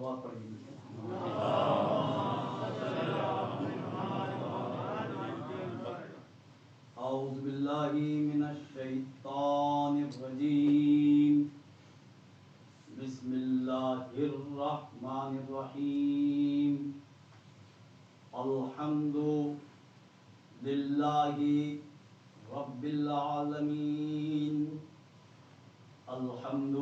صلوات پڑھیے. اعوذ باللہ من الشیطان الرجیم. بسم اللہ الرحمن الرحیم. الحمد للہ رب العالمین. الحمد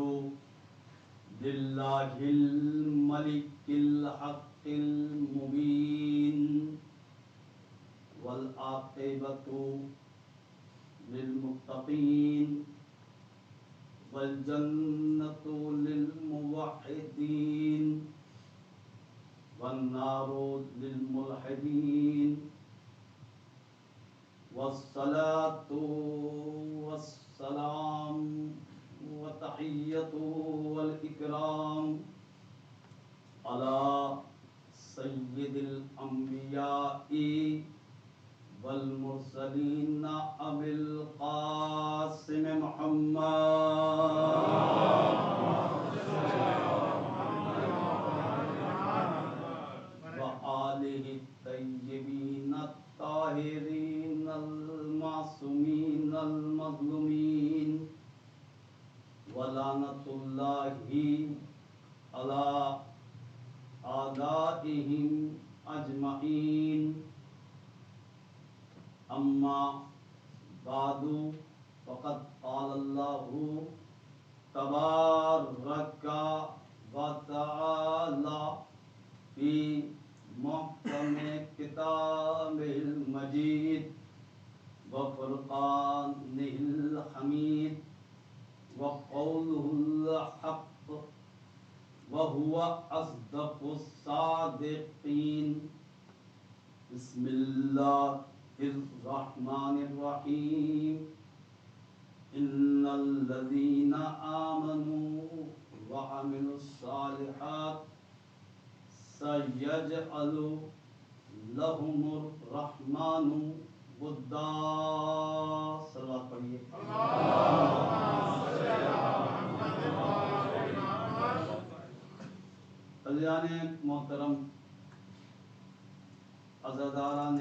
للہ الملک الحق المبین. والعاقبۃ للمتقین والجنۃ للموحدین والنار للملحدین. والصلاة والسلام والتحیۃ والإکرام علی سید الانبیاء والمرسلین ابی القاسم محمد وآلہ الطیبین الطاہرین المعصومین المظلومین. ولعنۃ اللہ علی اعدائہم اجمعین. اما بعد فقد قال اللہ تبارک وتعالی فی محکم کتابہ المجید وفرقانہ الحمید وقولہ الحق وہو اصدق الصادقین. بسم اللہ الرحمن الرحیم. ان الذین آمنوا وعملوا الصالحات سیجعل لهم الرحمن ودا. صلوات پڑھیے. عزیزان محترم، عزاداران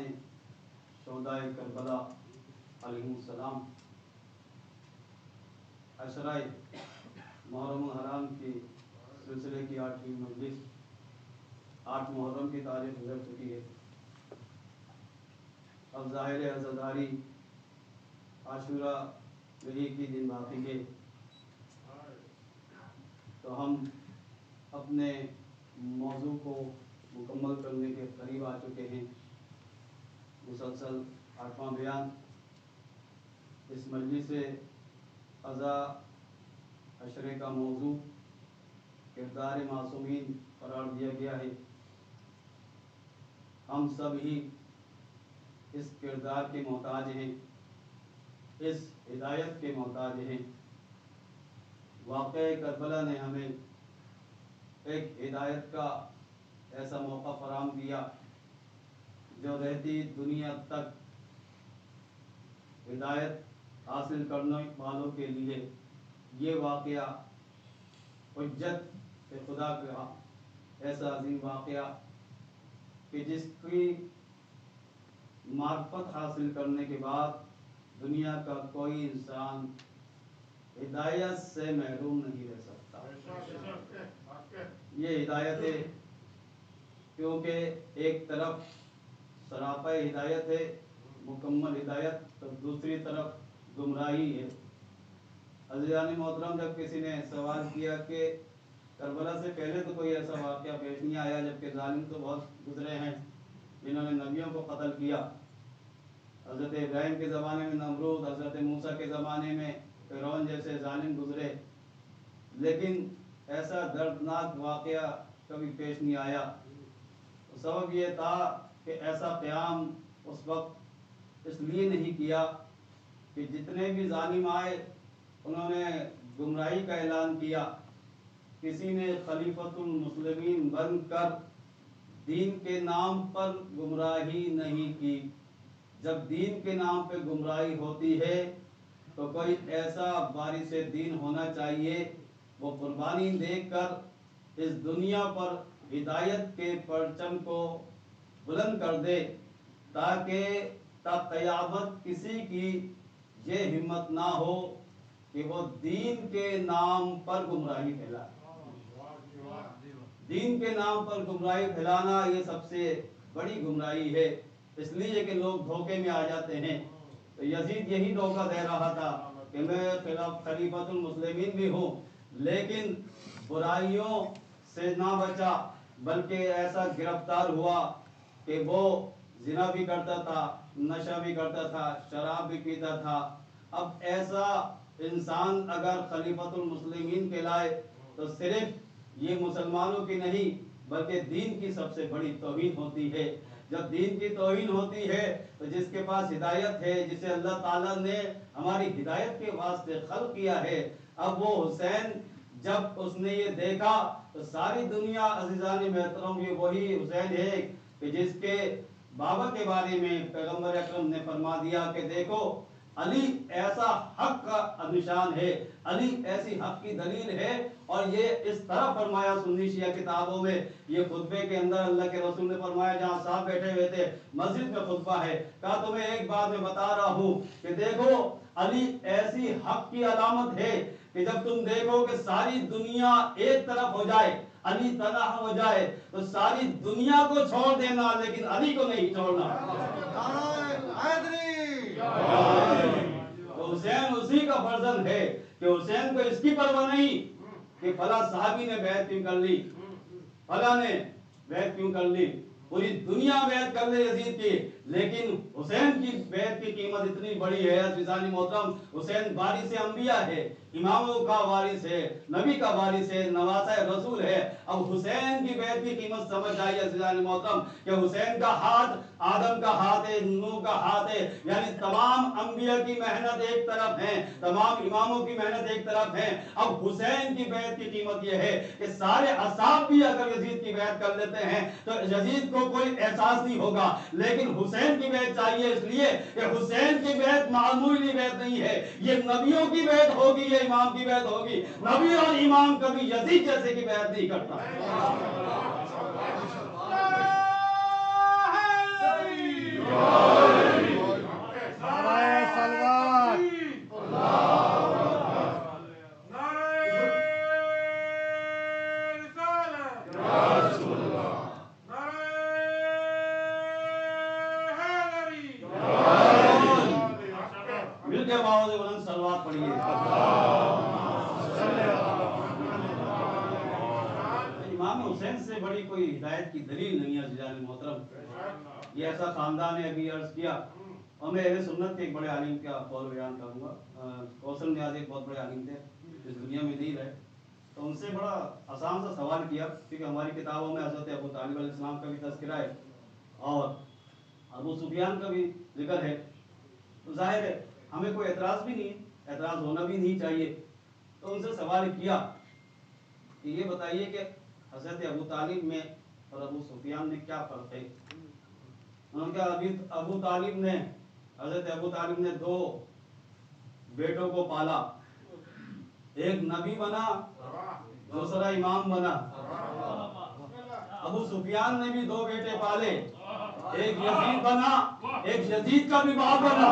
شہدائے کربلا علیہم السلام، عشرہ محرم الحرام کے سلسلے کی 8ویں مجلس 8 محرم کی تاریخ گزر چکی ہے. اب ظاہر عزاداری عاشورہ ہی کی دن باقی ہے، تو ہم اپنے موضوع کو مکمل کرنے کے قریب آ چکے ہیں. مسلسل 8واں بیان. اس مجلس عزا عشرے کا موضوع کردار معصومین قرار دیا گیا ہے. ہم سب ہی اس کردار کے محتاج ہیں، اس ہدایت کے محتاج ہیں. واقعہ کربلا نے ہمیں ایک ہدایت کا ایسا موقع فراہم کیا جو رہتی دنیا تک ہدایت حاصل کرنے والوں کے لیے یہ واقعہ حجت خدا کا ایسا عظیم واقعہ کہ جس کی معرفت حاصل کرنے کے بعد دنیا کا کوئی انسان ہدایت سے محروم نہیں رہ سکتا. یہ ہدایت ہے کیونکہ ایک طرف سراپا ہدایت ہے، مکمل ہدایت، تو دوسری طرف گمراہی ہے. عزیزان محترم، جب کسی نے سوال کیا کہ کربلا سے پہلے تو کوئی ایسا واقعہ پیش نہیں آیا، جبکہ ظالم تو بہت گزرے ہیں جنہوں نے نبیوں کو قتل کیا. حضرت ابراہیم کے زمانے میں نمرود، حضرت موسیٰ کے زمانے میں فرعون جیسے ظالم گزرے، لیکن ایسا دردناک واقعہ کبھی پیش نہیں آیا. سبب یہ تھا کہ ایسا قیام اس وقت اس لیے نہیں کیا کہ جتنے بھی ظالم آئے انہوں نے گمراہی کا اعلان کیا. کسی نے خلیفۃ المسلمین بن کر دین کے نام پر گمراہی نہیں کی. جب دین کے نام پہ گمراہی ہوتی ہے تو کوئی ایسا وارث دین ہونا چاہیے وہ قربانی دے کر اس دنیا پر ہدایت کے پرچم کو بلند کر دے تاکہ تا قیامت کسی کی یہ ہمت نہ ہو کہ وہ دین کے نام پر گمراہی پھیلائے۔ دین کے نام پر گمراہی پھیلانا یہ سب سے بڑی گمراہی ہے، اس لیے کہ لوگ دھوکے میں آ جاتے ہیں۔ تو یزید یہی دھوکہ دے رہا تھا کہ میں خلیفۃ المسلمین بھی ہوں، لیکن برائیوں سے نہ بچا بلکہ ایسا گرفتار ہوا کہ وہ زنا بھی کرتا تھا، نشہ بھی کرتا تھا، شراب بھی پیتا تھا۔ اب ایسا انسان اگر خلیفۃ المسلمین کہلائے تو صرف یہ مسلمانوں کی نہیں بلکہ دین کی سب سے بڑی توہین ہوتی ہے۔ جب دین کی توہین ہوتی ہے تو جس کے پاس ہدایت ہے، جسے اللہ تعالیٰ نے ہماری ہدایت کے واسطے خلق کیا ہے، اب وہ حسین جب اس نے یہ دیکھا تو ساری دنیا عزیزان محترم یہ وہی حسین ہے کہ جس کے بابا کے بارے میں پیغمبر اکرم نے فرما دیا کہ دیکھو علی ایسا حق کا نشان ہے، علی ایسی حق کی دلیل ہے۔ اور یہ اس طرح فرمایا سنی شیعہ کتابوں میں، یہ خطبے کے اندر اللہ کے رسول نے فرمایا جہاں صاحب بیٹھے ہوئے تھے، مسجد میں خطبہ ہے، کہا تمہیں ایک بات میں بتا رہا ہوں کہ دیکھو علی ایسی حق کی علامت ہے کہ جب تم دیکھو کہ ساری دنیا ایک طرف ہو جائے، علی تنہا ہو جائے تو ساری دنیا کو چھوڑ دینا لیکن علی کو نہیں چھوڑنا۔ تو حسین اسی کا فرزند ہے کہ حسین کو اس کی پرواہ نہیں کہ فلاں صحابی نے بیعت کیوں کر لی، فلاں نے بیعت کیوں کر لی، پوری دنیا بیعت کر لے یزید کی، لیکن حسین کی بیعت کی قیمت اتنی بڑی ہے۔ عزیزان محترم، حسین وارث انبیاء ہے، اماموں کا وارث ہے، نبی کا وارث ہے، نواسہ رسول ہے۔ اب حسین کی بیعت کی قیمت سمجھ آئی عزیزان محترم کہ حسین کا ہاتھ آدم کا ہاتھ ہے، نوح کا ہاتھ ہے، یعنی تمام انبیاء کی محنت ایک طرف ہے، تمام اماموں کی محنت ایک طرف ہے۔ اب حسین کی بیعت کی قیمت یہ ہے کہ سارے اصحاب بھی اگر یزید کی بیعت کر لیتے ہیں تو یزید کو کوئی احساس نہیں ہوگا، لیکن حسین کی بیعت چاہیے، اس لیے کہ حسین کی بیعت معمولی بیعت نہیں ہے، یہ نبیوں کی بیعت ہوگی، یہ امام کی بیعت ہوگی۔ نبی اور امام کبھی یزید جیسے کی بیعت نہیں کرتا۔ امام حسین سے بڑی کوئی ہدایت کی دلیل نہیں ہے عزیزان محترم۔ یہ ایسا خاندان ہے، ابھی عرض کیا، اور میں اہل سنت کے ایک بڑے عالم کا قول بیان کروں گا۔ کوثر نیاز ایک بہت بڑے عالم تھے، اس دنیا میں نہیں رہے، تو ان سے بڑا آسان سا سوال کیا، کیونکہ ہماری کتابوں میں حضرت ابو طالب علیہ السلام کا بھی تذکرہ ہے اور ابو سفیان کا بھی ذکر ہے، تو ظاہر ہے ہمیں کوئی اعتراض بھی نہیں، اعتراض ہونا بھی نہیں چاہیے۔ تو ان سے سوال کیا کہ یہ بتائیے کہ حضرت ابو طالب میں اور ابو سفیان میں کیا فرق ہے؟ انہوں نے کہا حضرت ابو طالب نے دو بیٹوں کو پالا، ایک نبی بنا، دوسرا امام بنا۔ ابو سفیان نے بھی دو بیٹے پالے، ایک یزید بنا، ایک یزید کا بھی باپ بنا۔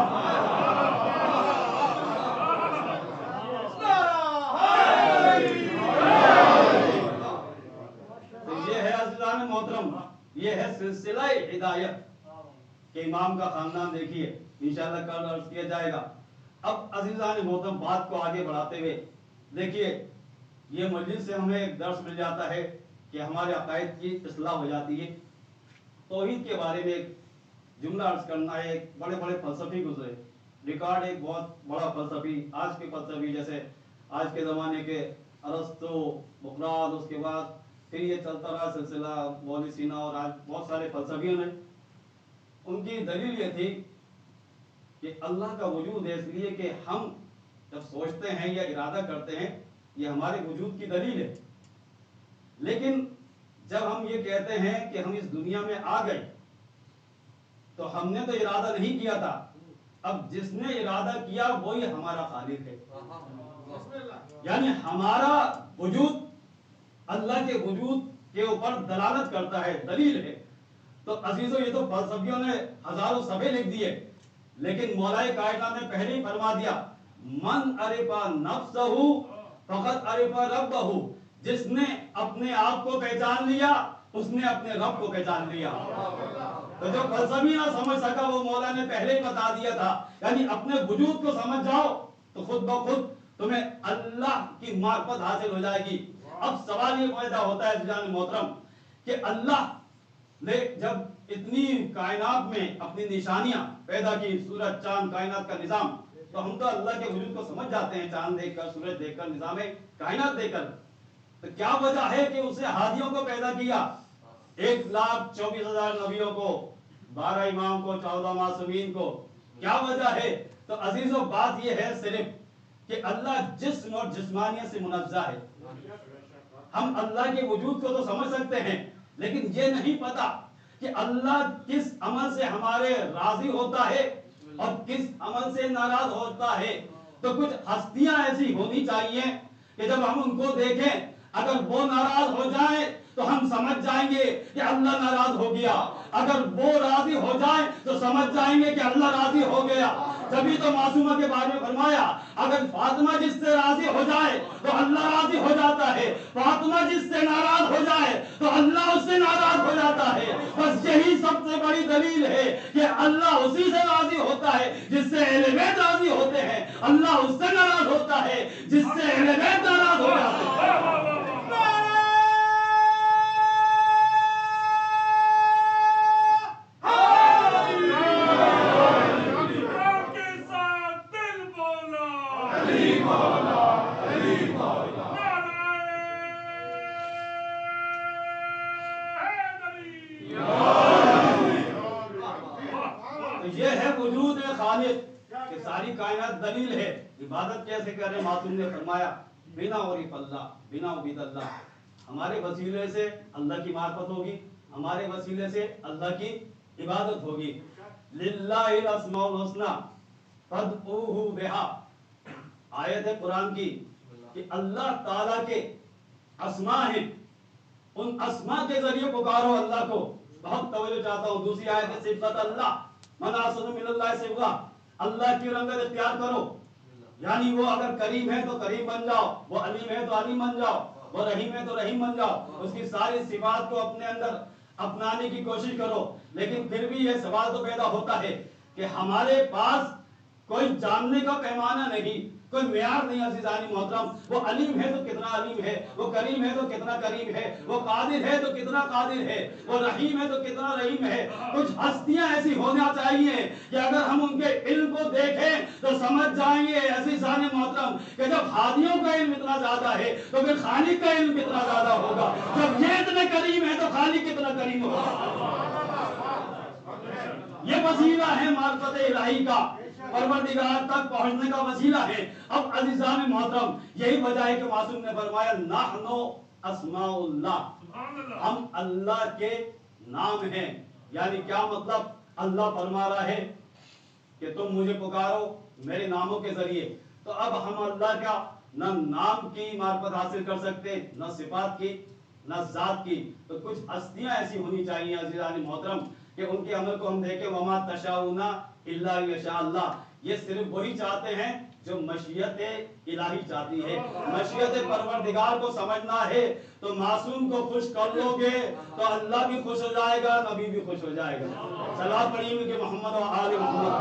محترم، یہ ہے سلسلہ ہدایت کہ امام کا خاندان دیکھیے، انشاءاللہ کل عرض کیا جائے گا۔ اب عزیزان محترم بات کو آگے بڑھاتے ہوئے دیکھیے، یہ مجلس سے ہمیں ایک درس مل جاتا ہے کہ ہمارے عقائد کی اصلاح ہو جاتی ہے۔ توحید کے بارے میں ایک جملہ عرض کرنا ہے۔ ایک بڑے بڑے فلسفی گزرے، ریکارڈ ایک بہت بڑا فلسفی، آج کے فلسفی جیسے آج کے زمانے کے ارسطو، سقراط، اس کے بعد پھر یہ چلتا رہا سلسلہ مولوی سینا اور آج بہت سارے فلسفیوں نے، ان کی دلیل یہ تھی کہ اللہ کا وجود ہے، اس لیے کہ ہم جب سوچتے ہیں یا ارادہ کرتے ہیں یہ ہمارے وجود کی دلیل ہے، لیکن جب ہم یہ کہتے ہیں کہ ہم اس دنیا میں آ گئے تو ہم نے تو ارادہ نہیں کیا تھا، اب جس نے ارادہ کیا وہی ہمارا خالق ہے۔ یعنی ہمارا وجود اللہ کے وجود کے اوپر دلالت کرتا ہے، دلیل ہے۔ تو عزیزوں یہ تو فلسفیوں نے ہزاروں صفحے لکھ دیے، لیکن مولا کائنات نے پہلے ہی فرما دیا من عرف نفسہ فقط عرف ربہ، جس نے اپنے آپ کو پہچان لیا اس نے اپنے رب کو پہچان لیا۔ تو جو فلسفی نہ سمجھ سکا وہ مولا نے پہلے ہی بتا دیا تھا، یعنی اپنے وجود کو سمجھ جاؤ تو خود بخود تمہیں اللہ کی معرفت حاصل ہو جائے گی۔ اب سوال یہ پیدا ہوتا ہے جان محترم کہ اللہ نے جب اتنی کائنات میں اپنی نشانیاں پیدا کی، سورج چاند کائنات کا نظام، تو ہم تو اللہ کے وجود کو سمجھ جاتے ہیں چاند دیکھ کر، سورج دیکھ کر، نظام کائنات دیکھ کر۔ تو کیا وجہ ہے کہ اسے ہادیوں کو پیدا کیا، 1,24,000 نبیوں کو، 12 امام کو، 14 معصومین کو؟ کیا وجہ ہے؟ تو عزیزوں بات یہ ہے صرف کہ اللہ جسم اور جسمانیت سے منزہ ہے۔ ہم اللہ کے وجود کو تو سمجھ سکتے ہیں، لیکن یہ نہیں پتا کہ اللہ کس عمل سے ہمارے راضی ہوتا ہے اور کس عمل سے ناراض ہوتا ہے۔ تو کچھ ہستیاں ایسی ہونی چاہیے کہ جب ہم ان کو دیکھیں اگر وہ ناراض ہو جائیں تو ہم سمجھ جائیں گے کہ اللہ ناراض ہو گیا، اگر وہ راضی ہو جائیں تو سمجھ جائیں گے کہ اللہ راضی ہو گیا۔ جبھی تو معصومہ کے بارے میں فرمایا اگر فاطمہ جس سے راضی ہو جائے تو اللہ راضی ہو جاتا ہے، فاطمہ جس سے ناراض ہو جائے تو اللہ اس سے ناراض ہو جاتا ہے۔ بس یہی سب سے بڑی دلیل ہے کہ اللہ اسی سے راضی ہوتا ہے جس سے اہل بیت راضی ہوتے ہیں، اللہ اس سے ناراض ہوتا ہے جس سے اہل بیت ناراض ہو جاتے ہیں۔ کہ ساری کائنات دلیل ہے، عبادت کیسے کریں؟ معصوم نے فرمایا بنا عرف اللہ، بنا عبید اللہ، ہمارے وسیلے سے اللہ کی معرفت ہوگی، ہمارے وسیلے سے اللہ کی عبادت ہوگی۔ للہ الاسماء الحسنی فادعوہ بہا، آیت ہے قرآن کی کہ اللہ تعالیٰ کے اسماء ہیں، ان اسماء کے ذریعے پکارو اللہ کو۔ بہت توجہ چاہتا ہوں، دوسری آیت ہے صفت اللہ، من احسن من اللہ صفۃ، اللہ کی رنگت اختیار کرو، یعنی وہ اگر کریم ہے تو کریم بن جاؤ، وہ علیم ہے تو علیم بن جاؤ، وہ رحیم ہے تو رحیم بن جاؤ، اس کی ساری صفات کو اپنے اندر اپنانے کی کوشش کرو۔ لیکن پھر بھی یہ سوال تو پیدا ہوتا ہے کہ ہمارے پاس کوئی جاننے کا پیمانہ نہیں، کوئی معیار نہیں۔ عزیزانی محترم، وہ علیم ہے تو کتنا علیم ہے، وہ کریم ہے تو کتنا کریم ہے، وہ قادر ہے تو کتنا قادر ہے، وہ رحیم ہے تو کتنا رحیم ہے۔ کچھ ہستیاں ایسی ہونا چاہیے کہ اگر ہم ان کے علم کو دیکھیں تو سمجھ جائیں گے عزیزانی محترم کہ جب ہادیوں کا علم اتنا زیادہ ہے تو پھر خالق کا علم کتنا زیادہ ہوگا، جب یہ اتنے کریم ہے تو خالق کتنا کریم ہوگا۔ یہ وسیلہ ہے معرفت الہی کا، پروردگار تک پہنچنے کا وسیلہ ہے۔ اب عزیزان محترم یہی وجہ ہے کہ معصوم نے فرمایا نحن اسماء اللہ، ہم اللہ کے نام ہیں۔ یعنی کیا مطلب؟ اللہ فرما رہا ہے کہ تم مجھے پکارو میرے ناموں کے ذریعے، تو اب ہم اللہ کا نہ نام کی معرفت حاصل کر سکتے، نہ صفات کی، نہ ذات کی۔ تو کچھ ہستیاں ایسی ہونی چاہیے عزیزان محترم کہ ان کے عمل کو ہم دیکھیں، وما تشاؤون الا یشاء اللہ، یہ صرف وہی چاہتے ہیں جو مشیت الہی چاہتی ہے۔ مشیت پروردگار کو سمجھنا ہے تو معصوم کو خوش کر لو گے تو اللہ بھی خوش ہو جائے گا، نبی بھی خوش ہو جائے گا۔ صلوات پڑھیے کہ محمد و آل محمد۔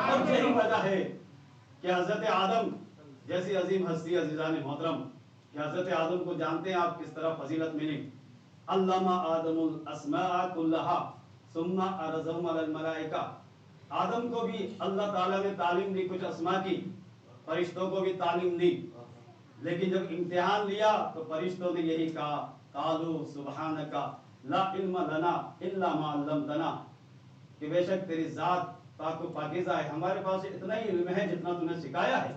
اور یہی وجہ ہے کہ حضرت آدم جیسی عظیم ہستی عزیزان محترم، کہ حضرت آدم کو جانتے ہیں آپ کس طرح فضیلت ملی؟ علامہ آدم الاسماء کلہا ثم عرضهم علی الملائکہ، آدم کو بھی اللہ تعالیٰ نے تعلیم دی کچھ اسماء کی، فرشتوں کو بھی تعلیم دی، لیکن جب امتحان لیا تو فرشتوں نے یہی کہا قالوا سبحانک لا علم لنا الا ما علمتنا، کہ بے شک تیری ذات پاک و پاکیزہ ہے، ہمارے پاس اتنا ہی علم ہے جتنا تم نے سکھایا ہے۔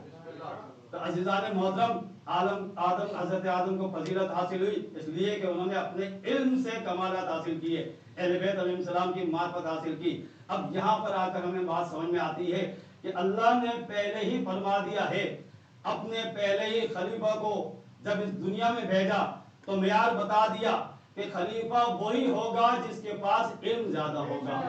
تو عزیزان محترم حضرت آدم کو فضیلت حاصل ہوئی اس لیے کہ انہوں نے اپنے علم سے کمالات حاصل کیے، اہل بیت علیہ السلام کی معرفت حاصل کی۔ اب یہاں پر آ کر ہمیں بات سمجھ میں آتی ہے کہ اللہ نے پہلے ہی فرما دیا ہے اپنے پہلے ہی خلیفہ کو جب اس دنیا میں بھیجا تو معیار بتا دیا کہ خلیفہ وہی ہوگا جس کے پاس علم زیادہ ہوگا،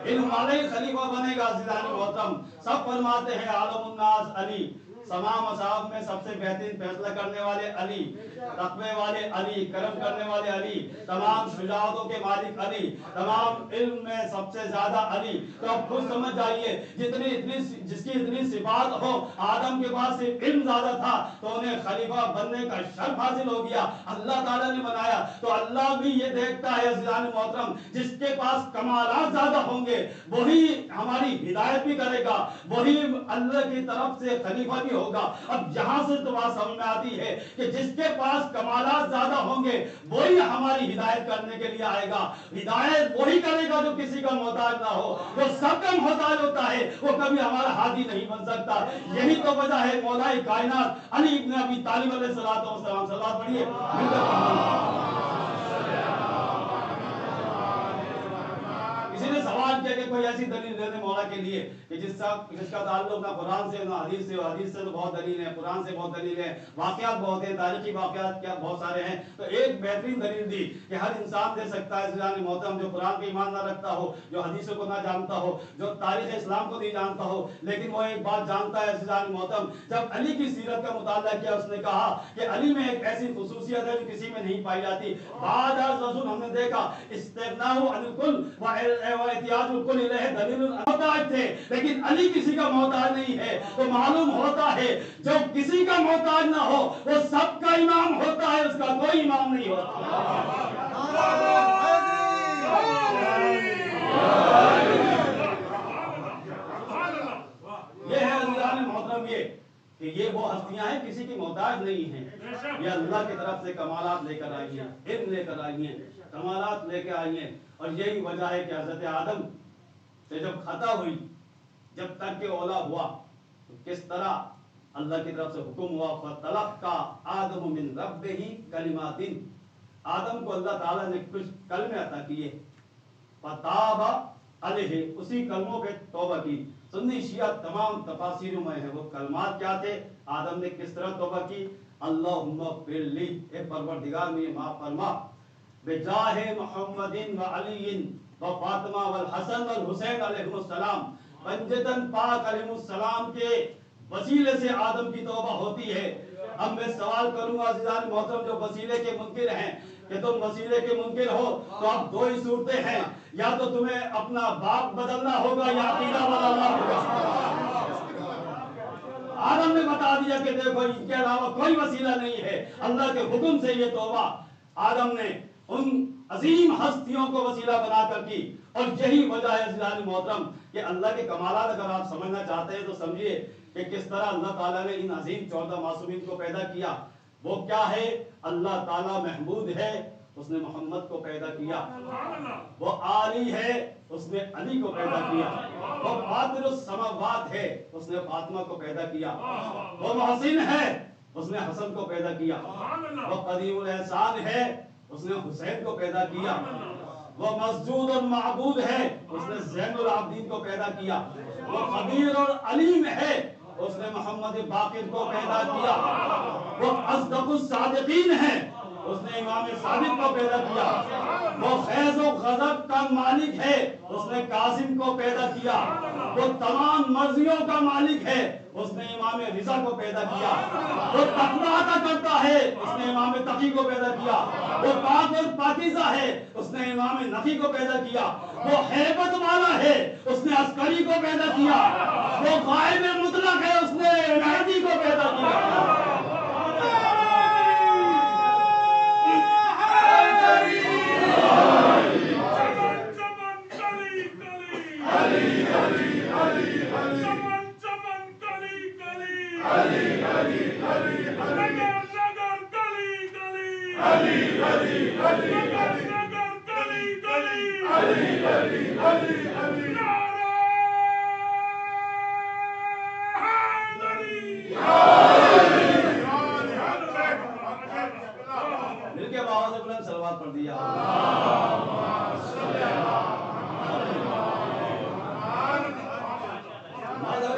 علم والا ہی خلیفہ بنے گا۔ عزیزان محترم، سب فرماتے ہیں عالم الناس علی، تمام اصحاب میں سب سے بہترین فیصلہ کرنے والے علی، تقوی والے علی، کرم کرنے والے علی، تمام شجاعتوں کے مالک علی، تمام علم میں سب سے زیادہ علی۔ تو اب خود سمجھ جائیے جس کی اتنی صفات ہو، آدم کے پاس صرف علم زیادہ تھا تو انہیں خلیفہ بننے کا شرف حاصل ہو گیا، اللہ تعالیٰ نے بنایا۔ تو اللہ بھی یہ دیکھتا ہے عزیزان محترم، جس کے پاس کمالات زیادہ ہوں گے وہی ہماری ہدایت بھی کرے گا، وہی اللہ کی طرف سے خلیفہ بھی ہوگا۔ اب یہاں سے تو بات سمجھ میں آتی ہے کہ جس کے پاس کمالات زیادہ ہوں گے وہی ہماری ہدایت کرنے کے لیے آئے گا۔ ہدایت وہی کرے گا جو کسی کا محتاج نہ ہو، جو سب کا محتاج ہوتا ہے وہ کبھی ہمارا ہادی نہیں بن سکتا۔ یہی تو وجہ ہے مولا کائنات علی ابن ابی طالب علیہ السلام، صلوات پڑھیے۔ کسی نے سوال کیا کہ کوئی ایسی دلیل دے دے مولا کے لیے کہ جس کا تعلق نہ قرآن سے نہ حدیث سے، حدیث سے تو بہت دلیل ہے، قرآن سے بہت دلیل ہے، واقعات بہت ہیں، تاریخی واقعات کیا بہت سارے ہیں۔ تو ایک بہترین دلیل دی کہ ہر انسان دے سکتا ہے عزیزان محترم، جو قرآن پہ ایمان نہ رکھتا ہو، جو حدیثوں کو نہ جانتا ہو، جو تاریخ اسلام کو نہیں جانتا ہو، لیکن وہ ایک بات جانتا ہے عزیزان محترم، جب علی کی سیرت کا مطالعہ کیا اس نے کہا کہ علی میں ایک ایسی خصوصیت ہے جو کسی میں نہیں پائی جاتی۔ بعد از رسول ہم نے دیکھا استغناء عن الکل و احتیاج الکل الیہ دلیل محتاج تھے، لیکن علی کسی کا محتاج نہیں ہے۔ تو معلوم ہوتا ہے جو کسی کا محتاج نہ ہو وہ سب کا امام ہوتا ہے، اس کا کوئی امام نہیں ہوتا۔ یہ ہے عزیزان محترم، یہ وہ ہستیاں ہیں کسی کی محتاج نہیں ہیں، یہ اللہ کی طرف سے کمالات لے کر آئی ہیں، علم لے کر آئی ہیں، کمالات لے کے آئی ہیں۔ اور یہی وجہ ہے کہ حضرت آدم سے جب خطا ہوئی، جب تک کہ اولا ہوا تو کس طرح اللہ کی طرف سے حکم ہوا فَتَلَقَّى آدَمُ مِن رَبِّهِ كَلِمَاتٍ، آدم کو اللہ تعالیٰ نے کچھ کلمے عطا کیے، فَتَابَ عَلَيْهِ، اسی کلموں پہ توبہ کی۔ سنی شیعہ تمام تفاسیروں میں ہے وہ کلمات کیا تھے، آدم نے کس طرح توبہ کی۔ اللہم اغفر لی، اے پروردگار مجھے معاف فرما، بجاہ محمد و علی و فاطمہ والحسن والحسین علیہ السلام، پنجتن پاک علیہ السلام کے وسیلے سے آدم کی توبہ ہوتی ہے۔ اب میں سوال کروں گا عزیزان محترم جو وسیلے کے منکر ہیں کہ تم وسیلے کے منکر ہو تو اب دو ہی صورتیں ہیں، یا تو تمہیں اپنا باپ بدلنا ہوگا یا عقیدہ بدلنا ہوگا۔ آدم نے بتا دیا کہ دیکھو ان کے علاوہ کوئی وسیلہ نہیں ہے، اللہ کے حکم سے یہ توبہ آدم نے ان عظیم ہستیوں کو وسیلہ بنا کر کی۔ اور یہی وجہ ہے عزیزان محترم کہ اللہ کے کمالات اگر آپ سمجھنا چاہتے ہیں تو سمجھیے کہ کس طرح اللہ تعالیٰ نے ان عظیم 14 معصومین کو پیدا کیا۔ وہ کیا ہے؟ اللہ تعالیٰ محمود ہے، اس نے محمد کو پیدا کیا۔ وہ عالی ہے، اس نے علی کو پیدا کیا۔ وہ فاطر السماوات ہے، اس نے فاطمہ کو پیدا کیا۔ وہ محسن ہے، اس نے حسن کو پیدا کیا۔ وہ قدیم الاحسان ہے، اس نے حسین کو پیدا کیا۔ وہ مسجود اور معبود ہے، اس نے زین العابدین کو پیدا کیا۔ وہ خبیر اور علیم ہے، اس نے محمد باقر کو پیدا کیا۔ وہ اصدق الصادقین ہے، اس نے امام صادق کو پیدا کیا۔ وہ فیض و غضب کا مالک ہے، اس نے قاسم کو پیدا کیا۔ وہ تمام مرضیوں کا مالک ہے، اس نے امام رضا کو پیدا کیا۔ وہ تقویٰ عطا کرتا ہے، اس نے امام تقی کو پیدا کیا۔ وہ پاک اور پاکیزہ ہے، اس نے امام نقی کو پیدا کیا۔ وہ ہیبت والا ہے، اس نے عسکری کو پیدا کیا۔ وہ غائب مطلق ہے، اس نے عنایتی کو پیدا کیا۔ مل کے باہر سے بلند صلوات پڑھ دیا۔ مذہب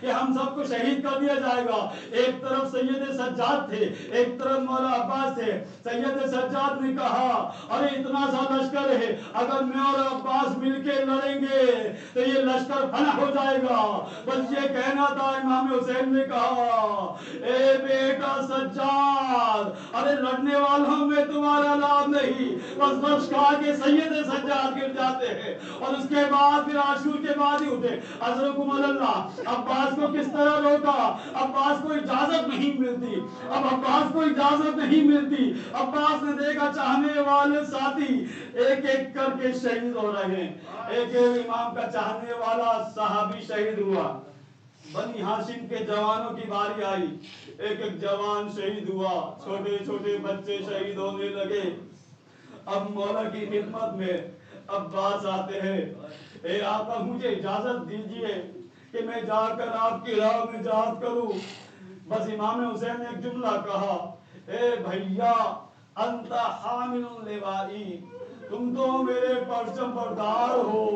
کہ ہم سب کو شہید کر دیا جائے گا. ایک طرف سید سجاد تھے, ایک طرف مولا عباس تھے. سید سجاد نے کہا ارے اتنا سا لشکر ہے, اگر میں اور عباس مل کے لڑیں گے تو یہ لشکر فنا ہو جائے گا. بس یہ کہنا تھا. امام حسین نے کہا اے بیٹا سجاد, ارے لڑنے والوں میں تمہارا نام نہیں. بس بخش کھا کے سید سجاد گر جاتے ہیں اور اس کے بعد پھر عاشور کے بعد ہی اٹھے. حضرکم اللہ, عباس کو کس طرح روکا؟ عباس کو اجازت نہیں ملتی. اب عباس کو اجازت نہیں ملتی. عباس نے دیکھا چاہنے والے ساتھی ایک ایک کر کے شہید ہو رہے ہیں. ایک امام کا چاہنے والا صحابی شہید ہوا. بنی ہاشم کے جوانوں کی باری آئی, ایک ایک جوان شہید ہوا, چھوٹے چھوٹے بچے شہید ہونے لگے. اب مولا کی خدمت میں عباس آتے ہیں. اے آقا مجھے اجازت دیجئے کہ میں جا کر آپ کی راہ میں جہاد کروں. بس امام حسین نے ایک جملہ کہا, اے بھیا انت حامل اللوائی, تم تو میرے پرچم بردار ہو,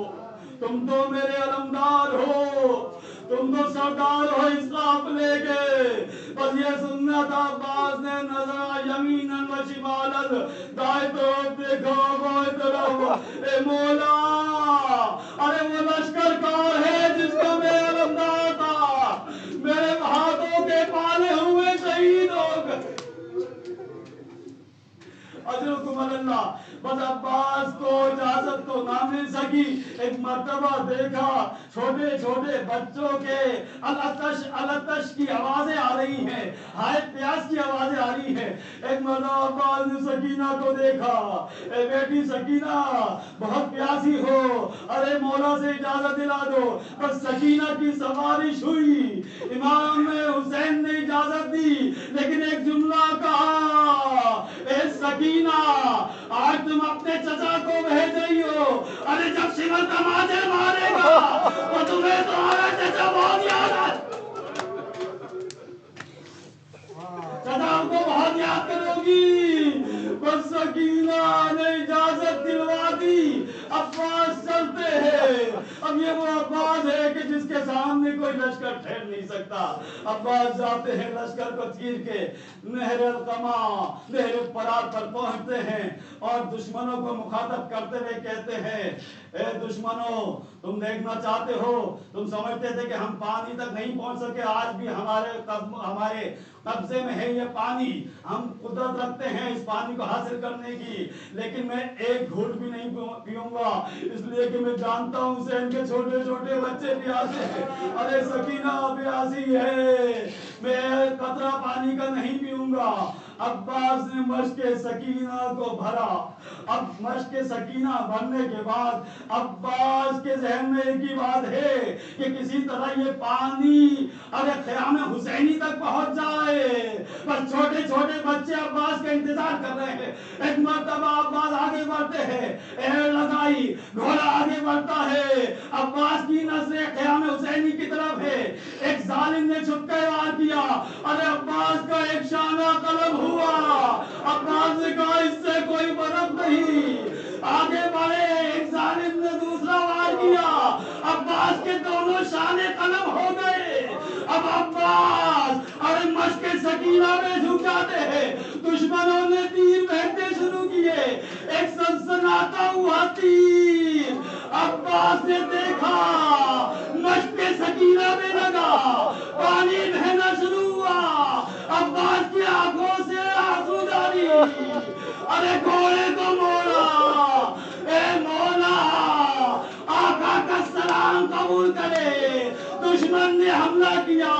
تم تو میرے علمدار ہو, تم تو سردار ہو اسلاف لے کے. بس یہ سننا تھا. عباس نے نظر یمیناً و شمالاً, دائیں طرف دیکھا, بائیں طرف. اے مولا, ارے وہ لشکر کار ہے جس کا میں علمدار تھا, میرے ہاتھوں کے پالے ہوئے شہید ہو گئے. اجرکم اللہ. بس عباس کو اجازت تو نہ مل سکی. ایک مرتبہ دیکھا چھوٹے چھوٹے بچوں کے الاتش الاتش کی آوازیں آ رہی ہیں, ہائے پیاس کی آوازیں آ رہی ہیں. ایک مرتبہ عباس نے سکینہ کو دیکھا, اے بیٹی سکینہ بہت پیاسی ہو, ارے مولا سے اجازت دلا دو. بس سکینہ کی سوارش ہوئی. امام حسین نے اجازت دی لیکن ایک جملہ کہا, اے سکینہ آج تم اپنے چچا کو بھیج رہی ہو, ارے جب شمر کا ماجر مارے گا تو تمہیں تمہارا چچا بہت یاد آئے, چچا کو بہت یاد کرو گی. بس سکینہ نے اجازت دلوا دی. عباس چلتے ہیں. اب یہ وہ عباس ہے کہ جس کے سامنے کوئی لشکر ٹھہر نہیں سکتا. عباس جاتے ہیں لشکر کو چیر کے نہر القما, نہر فرات پر پہنچتے ہیں اور دشمنوں کو مخاطب کرتے ہوئے کہتے ہیں, اے دشمنوں تم دیکھنا چاہتے ہو, تم سمجھتے تھے کہ ہم پانی تک نہیں پہنچ سکے, آج بھی ہمارے قبضے میں ہے یہ پانی, ہم قدرت رکھتے ہیں اس پانی کو حاصل کرنے کی, لیکن میں ایک گھونٹ بھی نہیں پیوں گا, اس لیے کہ میں جانتا ہوں حسین کے چھوٹے چھوٹے بچے پیاسے ہیں. ارے سکینہ پیاسی ہے, میں قطرہ پانی کا نہیں پیوں گا. عباس نے مشق سکینہ کو بھرا. اب مشق سکینہ بھرنے کے بعد عباس کے ذہن میں ایک ہی بات ہے کہ کسی طرح یہ پانی اگر خیام حسینی تک پہنچ جائے. بس چھوٹے چھوٹے بچے عباس کا انتظار کر رہے ہیں. ایک مرتبہ عباس آگے بڑھتے ہیں, ایر لگائی, گھوڑا آگے بڑھتا ہے. عباس کی نظریں خیام حسینی کی طرف ہے. ایک ظالم نے چھپکے وار کیا, ارے عباس کا ایک شانہ قلم ہوا. عباس نے کہا اس سے کوئی فرق نہیں, آگے بڑھے. ایک ظالم نے دوسرا وار کیا, عباس کے دونوں شانے قلم ہو گئے. اب عباس ارے مشق سکینہ میں جھک جاتے ہیں. دشمنوں نے تیر پھینکنے شروع کیے, ایک سنسناتا ہوا تیر عباس نے دیکھا مشق سکینہ میں لگا, پانی بہنا شروع ہوا. عباس کی آنکھوں سے آنسو جاری. ارے گھوڑے کو موڑا, اے مولا آقا کا سلام قبول کرے. دشمن نے حملہ کیا,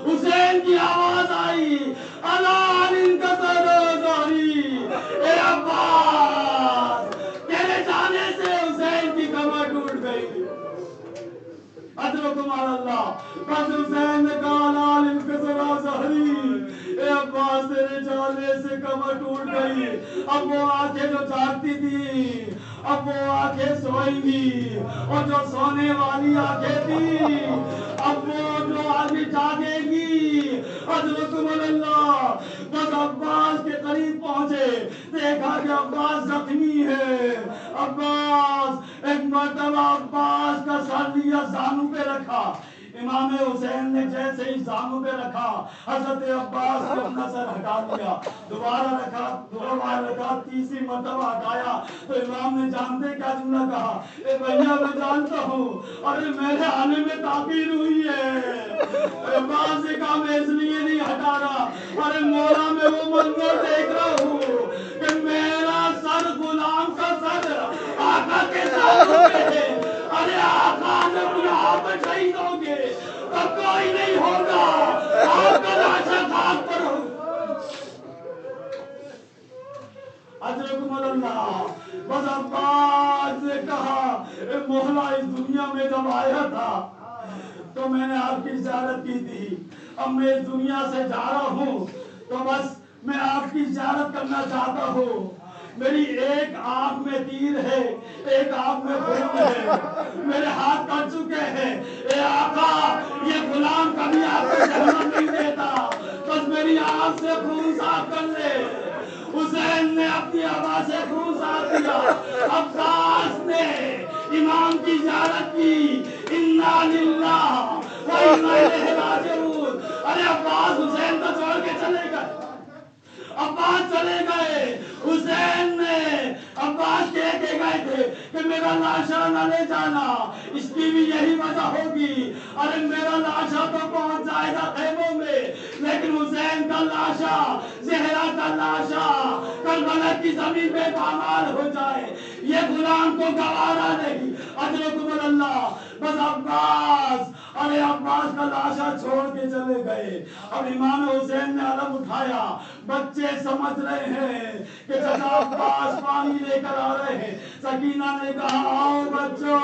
حسین کی آواز آئی, اللہ علی کا سرداری. اے عباس تیرے جانے سے حسین کی کمر ٹوٹ گئی. اجرکم اللہ. بس حسین نے کہا اللہ علی کا سرداری. اے عباس تیرے جانے سے کمر ٹوٹ گئی. اب وہ آنکھیں جو جاگتی تھی اب وہ آنکھیں سوئیں گی, اور جو سونے والی آنکھیں تھی اب وہ جو آدمی جاگے گی. حضرکم اللہ. بس عباس کے قریب پہنچے, دیکھا کہ عباس زخمی ہے. عباس ایک مرتبہ عباس کا سر لیا, زانو پہ رکھا. امام حسین نے جیسے ہی زانوں پہ رکھا حضرت عباس نے اپنا سر ہٹا دیا، دوبارہ رکھا، دوبارہ رکھا، تیسری مرتبہ ہٹایا تو امام نے جانتے کیا جملہ کہا؟ اے بھیا میں جانتا ہوں، ارے میرے آنے میں تاخیر ہوئی ہے۔ عباس نے کہا میں اس لیے نہیں ہٹا رہا، ارے مولا میں وہ منظر دیکھ رہا ہوں کہ میرا سر غلام کا سر آقا کے ساتھوں پہ ہے۔ ارے آقا جب یہاں پہ شہید ہوں گے تو کوئی نہیں ہوگا، آپ کا لاشا خاک پر ہوگا۔ اجرکم اللہ۔ بس عباس نے کہا اے مولا اس دنیا میں جب آیا تھا تو میں نے آپ کی زیارت کی تھی، اب میں اس دنیا سے جا رہا ہوں تو بس میں آپ کی زیارت کرنا چاہتا ہوں۔ میری ایک آنکھ میں تیر ہے، ایک آنکھ میں خون ہے، میرے ہاتھ کٹ چکے ہیں، اے آقا یہ غلام کبھی آپ کو جہنم نہیں دیتا، بس میری آنکھ سے خون صاف کر لے۔ حسین نے اپنی آواز سے خون صاف کیا، عباس نے امام کی زیارت کی، انا للہ و انا الیہ راجعون۔ ارے عباس حسین کو چھوڑ کے چلے گئے، عباس چلے گئے، حسین نے عباس کہہ کے گئے تھے کہ میرا لاشا نہ لے جانا، اس کی بھی یہی وجہ ہوگی، ارے میرا لاشا تو پہنچ جائے گا خیموں میں لیکن حسین کا لاشا، زہرا کا لاشا کربلا کی زمین پہ پامال ہو جائے یہ غلام کو گوارا نہیں۔ اجرکم اللہ۔ بس عباس، ارے عباس کا لاشا چھوڑ کے چلے گئے، اب امام حسین نے علم اٹھایا، بچے سمجھ رہے ہیں کہ چچا عباس پانی لے کر آ رہے ہیں، سکینہ نے کہا آؤ بچوں،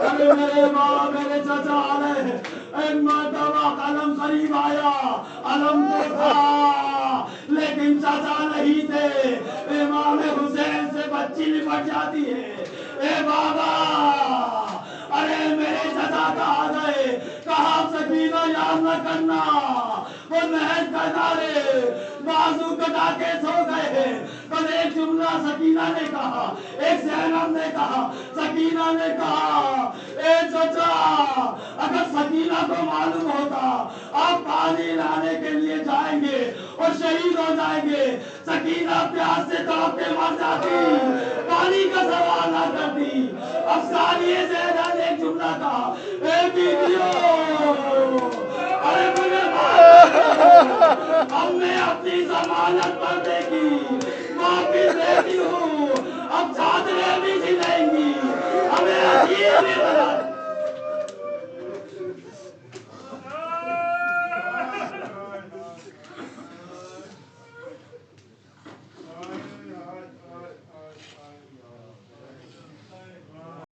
ارے میرے ماں میرے چچا آ رہے ہیں۔ ایک مرتبہ علم قریب آیا، علم تو تھا لیکن چچا نہیں تھے، امام حسین سے بچی لپٹ جاتی ہے، اے بابا ارے میرے چچا کہا گئے، کہا سکینہ یاد نہ کرنا، وہ نہر کنارے بازو کٹا کے سو گئے ہیں۔ پر ایک جملہ سکینہ نے کہا، ایک زینب نے کہا، سکینہ نے کہا اے چچا اگر سکینہ کو معلوم ہوتا آپ پانی لانے کے لیے جائیں گے اور شہید ہو جائیں گے، سکینہ پیاس سے تڑپ کے مر جاتی، پانی کا سوال نہ کرتی۔ اب ثانیہ زینب نے ایک جملہ کہا، اے بیویو ارے مجھے معاف کر دو،